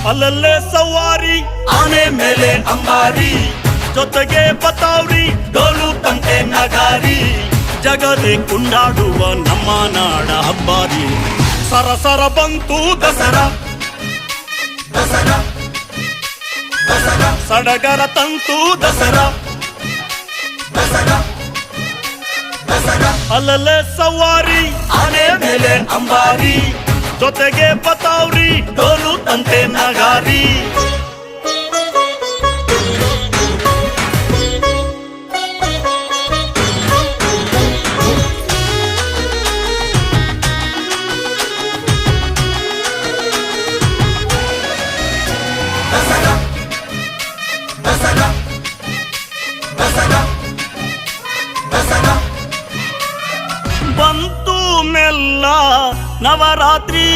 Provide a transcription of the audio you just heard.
ಅಲ್ಲಲ್ಲೇ ಸವಾರಿ ಆನೆ ಮೇಲೆ ಅಂಬಾರಿ, ಜೊತೆಗೆ ಬತಾವ್ರಿ ಡೋಲು ತಂಟೆ ನಗಾರಿ, ಜಗದೇ ಕುಂಡಾಡುವ ನಮ್ಮ ನಾಡ ಹಬ್ಬಾರಿ. ಸರಸರ ಬಂತು ದಸರಾ ದಸರಾ ದಸರಾ, ಸಡಗರ ತಂತು ದಸರಾ ದಸರಾ ದಸರಾ. ಅಲ್ಲಲ್ಲೇ ಸವಾರಿ ಆನೆ ಮೇಲೆ ಅಂಬಾರಿ, ಜೊತೆಗೆ ಬತಾವ್ರಿ ಡೋಲು ತಂತೆ ನಗಾರಿ. ದಸರಾ ದಸರಾ ದಸರಾ ದಸರಾ. ಬಂತು ಮೆಲ್ಲ ನವರಾತ್ರಿ